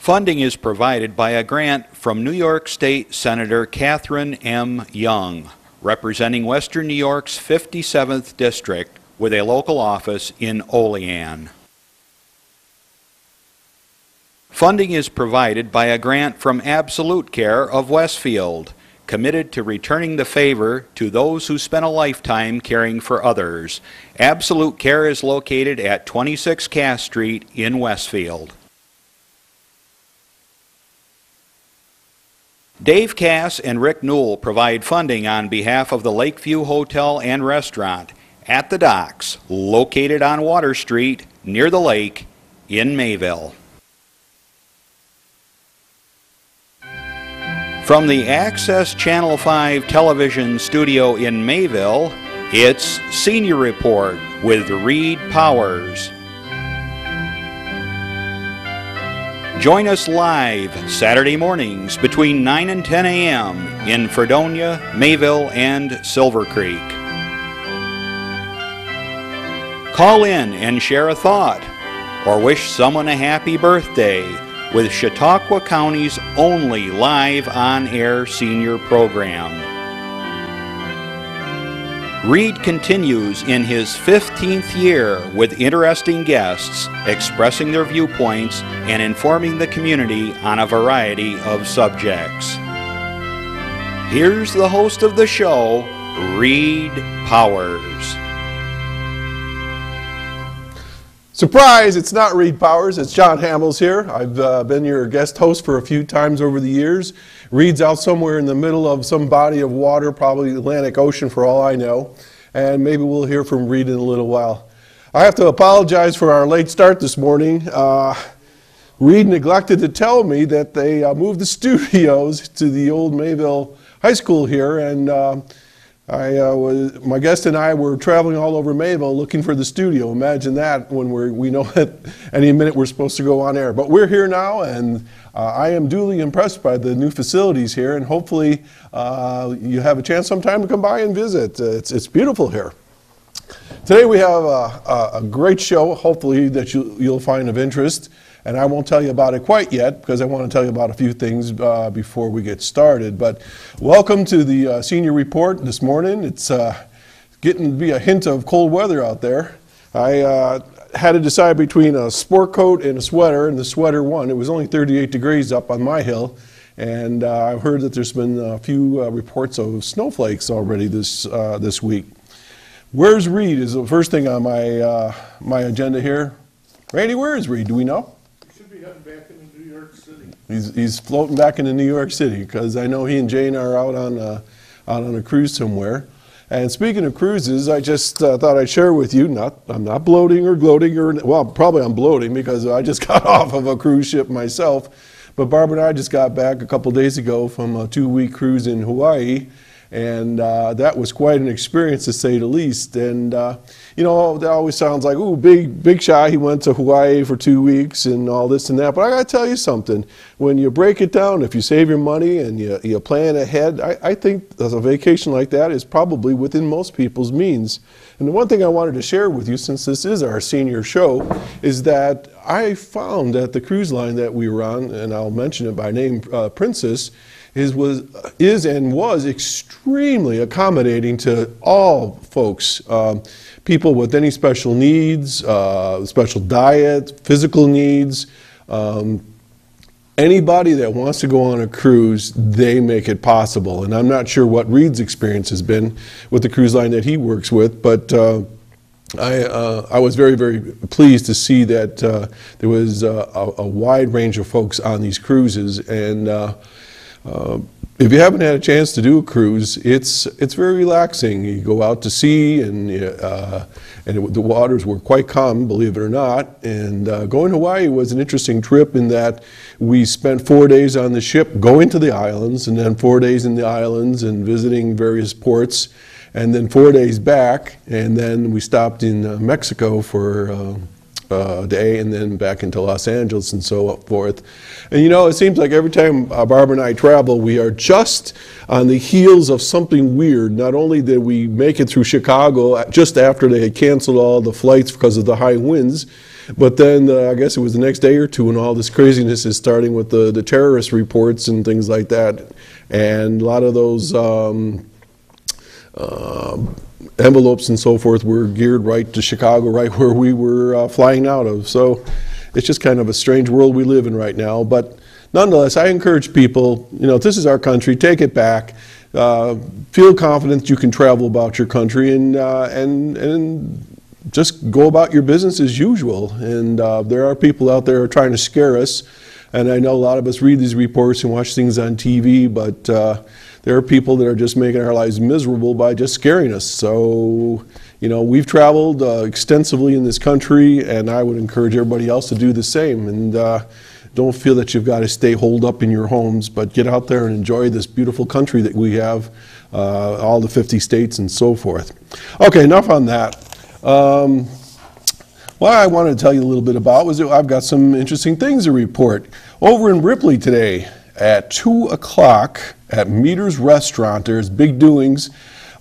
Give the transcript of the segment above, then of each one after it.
Funding is provided by a grant from New York State Senator Catherine M. Young, representing Western New York's 57th District with a local office in Olean. Funding is provided by a grant from Absolute Care of Westfield, committed to returning the favor to those who spent a lifetime caring for others. Absolute Care is located at 26 Cass Street in Westfield. Dave Cass and Rick Newell provide funding on behalf of the Lakeview Hotel and Restaurant at the Docks, located on Water Street near the lake in Mayville. From the Access Channel 5 television studio in Mayville, it's Senior Report with Reed Powers. Join us live Saturday mornings between 9 and 10 a.m. in Fredonia, Mayville, and Silver Creek. Call in and share a thought or wish someone a happy birthday with Chautauqua County's only live on-air senior program. Reed continues in his 15th year with interesting guests expressing their viewpoints and informing the community on a variety of subjects. Here's the host of the show, Reed Powers. Surprise, it's not Reed Powers, it's John Hamels here. I've been your guest host for a few times over the years. Reed's out somewhere in the middle of some body of water, probably the Atlantic Ocean for all I know, and maybe we'll hear from Reed in a little while. I have to apologize for our late start this morning. Reed neglected to tell me that they moved the studios to the old Mayville High School here, and my guest and I were traveling all over Mayville looking for the studio. Imagine that when we know that any minute we're supposed to go on air. But we're here now, and I am duly impressed by the new facilities here, and hopefully you have a chance sometime to come by and visit. It's beautiful here. Today we have a great show, hopefully that you'll find of interest. And I won't tell you about it quite yet because I want to tell you about a few things before we get started. But welcome to the Senior Report this morning. It's getting to be a hint of cold weather out there. I had to decide between a sport coat and a sweater, and the sweater won. It was only 38 degrees up on my hill. And I've heard that there's been a few reports of snowflakes already this week. Where's Reed is the first thing on my agenda here. Randy, where is Reed? Do we know? Back into New York City. He's floating back into New York City because I know he and Jane are out on a cruise somewhere. And speaking of cruises, I just thought I'd share with you. I'm not bloating or gloating well, probably I'm bloating because I just got off of a cruise ship myself. But Barbara and I just got back a couple days ago from a 2-week cruise in Hawaii. And that was quite an experience, to say the least. And you know, that always sounds like, ooh, big shot. He went to Hawaii for 2 weeks and all this and that. But I got to tell you something. When you break it down, if you save your money and you plan ahead, I think a vacation like that is probably within most people's means. And the one thing I wanted to share with you, since this is our senior show, is that I found that the cruise line that we were on, and I'll mention it by name, Princess, is and was extremely accommodating to all folks, people with any special needs, special diet, physical needs, anybody that wants to go on a cruise, they make it possible. And I'm not sure what Reed's experience has been with the cruise line that he works with, but I was very, very pleased to see that there was a wide range of folks on these cruises. And if you haven't had a chance to do a cruise, it's very relaxing. You go out to sea, and the waters were quite calm, believe it or not. And going to Hawaii was an interesting trip in that we spent 4 days on the ship going to the islands, and then 4 days in the islands and visiting various ports, and then 4 days back, and then we stopped in Mexico for a day, and then back into Los Angeles and so forth. And you know, it seems like every time Barbara and I travel, we are just on the heels of something weird. Not only did we make it through Chicago just after they had canceled all the flights because of the high winds, But then I guess it was the next day or two when all this craziness is starting with the terrorist reports and things like that. And a lot of those envelopes and so forth were geared right to Chicago, right where we were flying out of. So it's just kind of a strange world we live in right now. But nonetheless, I encourage people, if this is our country, take it back. Feel confident you can travel about your country and just go about your business as usual. And there are people out there who are trying to scare us. And I know a lot of us read these reports and watch things on TV, but there are people that are just making our lives miserable by just scaring us. So, we've traveled extensively in this country, and I would encourage everybody else to do the same. And don't feel that you've got to stay holed up in your homes, but get out there and enjoy this beautiful country that we have, all the 50 states and so forth. Okay, enough on that. What I wanted to tell you a little bit about was that I've got some interesting things to report. Over in Ripley today at 2 o'clock at Meter's Restaurant, there's big doings.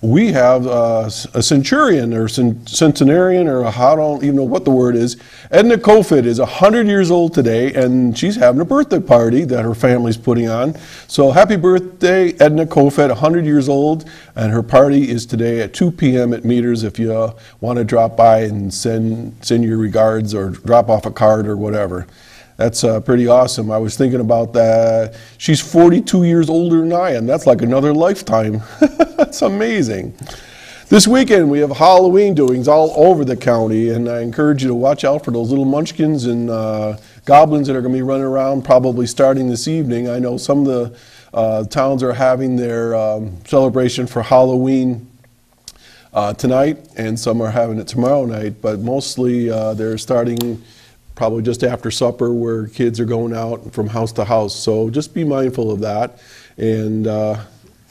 We have a centurion or centenarian, or I don't even know what the word is. Edna Kofit is 100 years old today, and she's having a birthday party that her family's putting on. So happy birthday, Edna Kofit, 100 years old, and her party is today at 2 p.m. at Meters if you want to drop by and send your regards or drop off a card or whatever. That's pretty awesome. I was thinking about that. She's 42 years older than I am. That's like another lifetime. That's amazing. This weekend we have Halloween doings all over the county, and I encourage you to watch out for those little munchkins and goblins that are going to be running around probably starting this evening. I know some of the towns are having their celebration for Halloween tonight, and some are having it tomorrow night, but mostly they're starting probably just after supper, where kids are going out from house to house. So just be mindful of that. And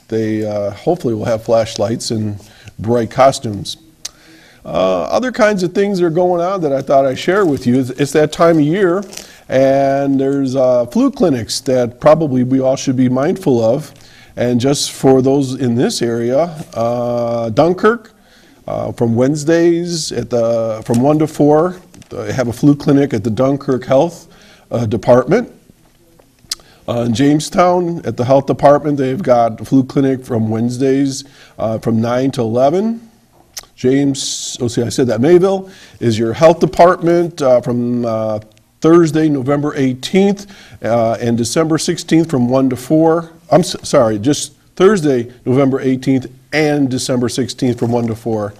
they hopefully will have flashlights and bright costumes. Other kinds of things are going on that I thought I'd share with you. It's that time of year, and there's flu clinics that probably we all should be mindful of. And just for those in this area, Dunkirk, from Wednesdays from 1 to 4, they have a flu clinic at the Dunkirk Health Department. In Jamestown, at the Health Department, they've got a flu clinic from Wednesdays from 9 to 11. Mayville is your health department from Thursday, November 18th, and December 16th from 1 to 4. Just Thursday, November 18th, and December 16th from 1 to 4.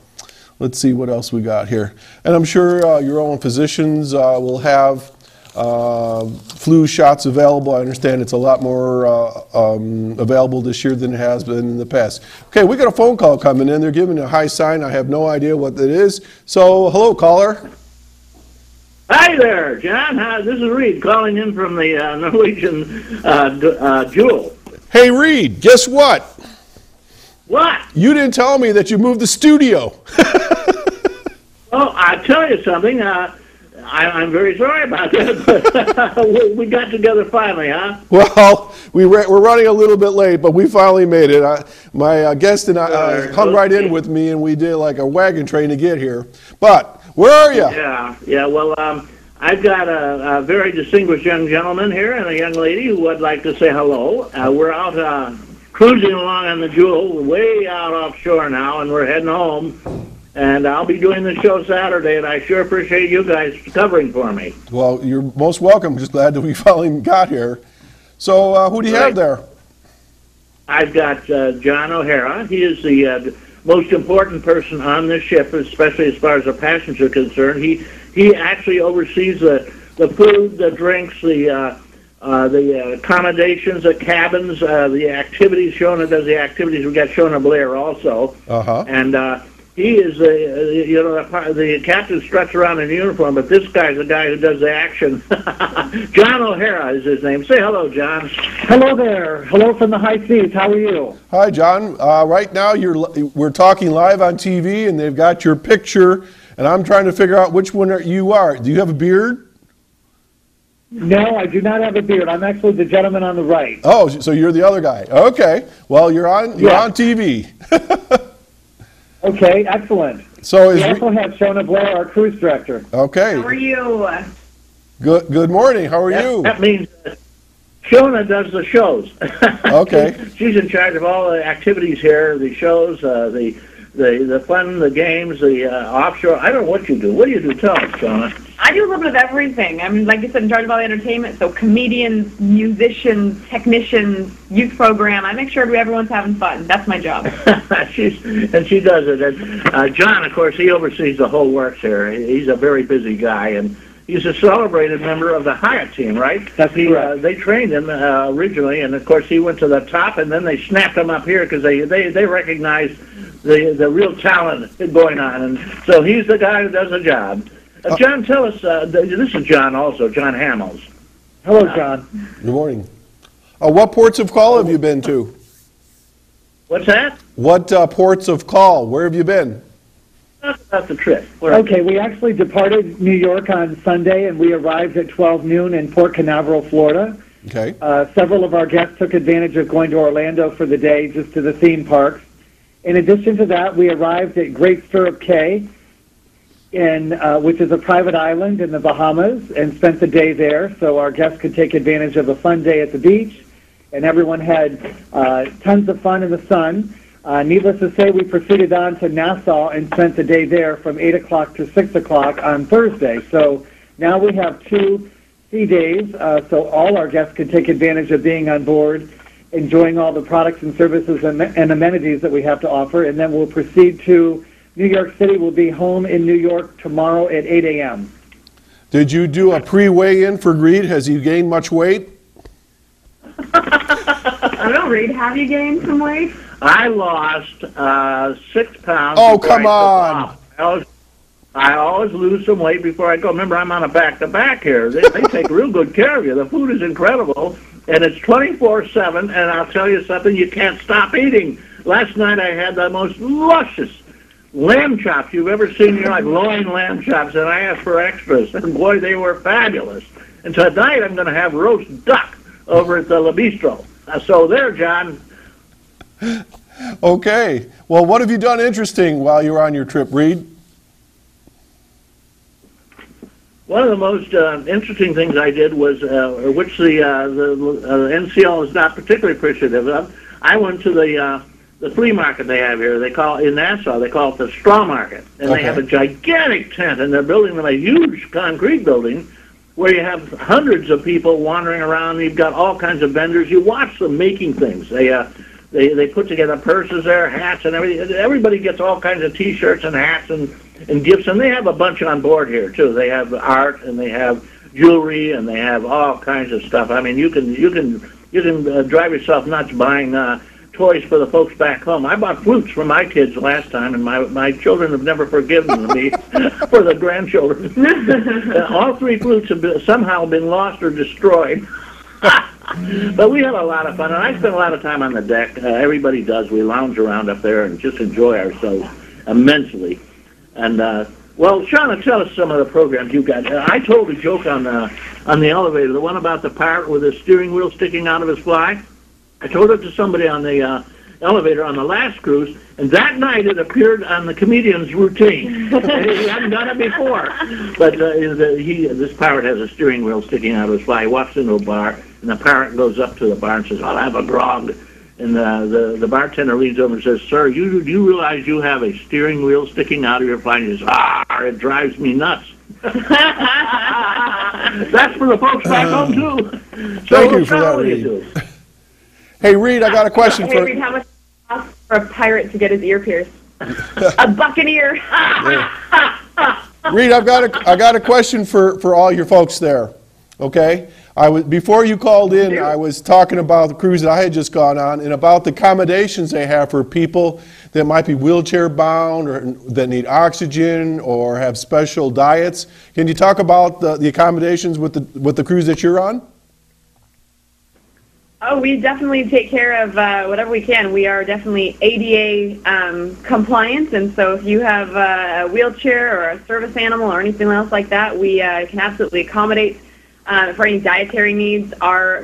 Let's see what else we got here. And I'm sure your own physicians will have flu shots available. I understand it's a lot more available this year than it has been in the past. Okay, we got a phone call coming in. They're giving a high sign. I have no idea what it is. So, hello, caller. Hi there, John. This is Reed calling in from the Norwegian Jewel. Hey, Reed, guess what? What? You didn't tell me that you moved the studio. Oh, I'll tell you something. I'm very sorry about that, but we got together finally, huh? Well, we're running a little bit late, but we finally made it. My guest and I hung right in with me, and we did like a wagon train to get here. But where are you? Yeah. Well, I've got a very distinguished young gentleman here and a young lady who would like to say hello. We're out cruising along on the Jewel, way out offshore now, and we're heading home. And I'll be doing the show Saturday, and I sure appreciate you guys covering for me. Well, you're most welcome. Just glad that we finally got here. So who do you have there? I've got John O'Hara. He is the most important person on this ship, especially as far as the passengers are concerned. He actually oversees the food, the drinks, the accommodations, the cabins, the activities. Shona does the activities. We got Shona Blair also. And he is the captain struts around in uniform, but this guy's the guy who does the action. John O'Hara is his name. Say hello, John. Hello there. Hello from the high seas. How are you? Hi, John. Right now we're talking live on TV, and they've got your picture, and I'm trying to figure out which one you are. Do you have a beard? No, I do not have a beard. I'm actually the gentleman on the right. Oh, so you're the other guy. Okay. Well, you're on TV. Okay, excellent. So We also have Shona Blair, our cruise director. okay. How are you? Good morning. How are you? That means Shona does the shows. Okay. She's in charge of all the activities here, the shows, the fun, the games, the offshore. I don't know what you do. What do you do? Tell us, Shona. I do a little bit of everything. I'm, like I said, in charge of all the entertainment, so comedians, musicians, technicians, youth program. I make sure everyone's having fun. That's my job. She does it. And John, of course, he oversees the whole works here. He's a very busy guy, and he's a celebrated member of the Hyatt team, right? That's correct. They trained him originally, and of course he went to the top, and then they snapped him up here because they recognized the real talent going on, and so he's the guy who does the job. John, tell us. This is John, also John Hamels. Hello, John. Good morning. What ports of call have you been to? What's that? What ports of call? Where have you been? Talk about the trip. Okay, we actually departed New York on Sunday, and we arrived at 12 noon in Port Canaveral, Florida. Okay. Several of our guests took advantage of going to Orlando for the day, just to the theme parks. In addition to that, we arrived at Great Stirrup Cay, which is a private island in the Bahamas, and spent the day there, so our guests could take advantage of a fun day at the beach, and everyone had tons of fun in the sun. Needless to say, we proceeded on to Nassau and spent the day there from 8 o'clock to 6 o'clock on Thursday. So now we have 2 sea days, so all our guests can take advantage of being on board, enjoying all the products and services and amenities that we have to offer, and then we'll proceed to New York City. We'll be home in New York tomorrow at 8 a.m. Did you do a pre-weigh-in for Reed? Has he gained much weight? I don't know, Reed, have you gained some weight? I lost 6 pounds. Oh, before come I took on. off. I always lose some weight before I go. Remember, I'm on a back-to-back here. They take real good care of you. The food is incredible, and it's 24/7, and I'll tell you something, you can't stop eating. Last night I had the most luscious lamb chops you've ever seen in your life, loin lamb chops, and I asked for extras, and boy, they were fabulous. And tonight I'm going to have roast duck over at the La Bistro. So there, John. Okay. Well, what have you done interesting while you were on your trip, Reed? One of the most interesting things I did was, which the NCL is not particularly appreciative of, I went to the flea market they have here. They call in Nassau. They call it the straw market, and Okay. they have a gigantic tent, and they're building them a huge concrete building where you have hundreds of people wandering around. You've got all kinds of vendors. You watch them making things. They put together purses there, hats, and everything. Everybody gets all kinds of T-shirts and hats and gifts, and they have a bunch on board here too. They have art, and they have jewelry, and they have all kinds of stuff. I mean, you can drive yourself nuts buying toys for the folks back home. I bought flutes for my kids last time, and my children have never forgiven me for the grandchildren. All 3 flutes have somehow been lost or destroyed. But we had a lot of fun, and I spent a lot of time on the deck. Everybody does. We lounge around up there and just enjoy ourselves immensely. And well, Shauna, tell us some of the programs you got. I told a joke on the elevator, the one about the pirate with his steering wheel sticking out of his fly. I told it to somebody on the elevator on the last cruise, and that night it appeared on the comedian's routine. And he hadn't done it before. But this pirate has a steering wheel sticking out of his fly. He walks into a bar, and the pirate goes up to the bar and says, "I'll have a grog." And the bartender leans over and says, "Sir, do you realize you have a steering wheel sticking out of your fly?" And he says, "It drives me nuts." That's for the folks back home, too. So Thank you for that, what do Reed. you do? Hey, Reed, I got a question Hey, for... Reed, how much does it cost for a pirate to get his ear pierced? A buccaneer. Reed, I got a question for all your folks there. Okay, before you called in, I was talking about the cruise that I had just gone on and about the accommodations they have for people that might be wheelchair bound or that need oxygen or have special diets. Can you talk about the accommodations with the cruise that you're on? Oh, we definitely take care of whatever we can. We are definitely ADA compliant, and so if you have a wheelchair or a service animal or anything else like that, we can absolutely accommodate for any dietary needs. Our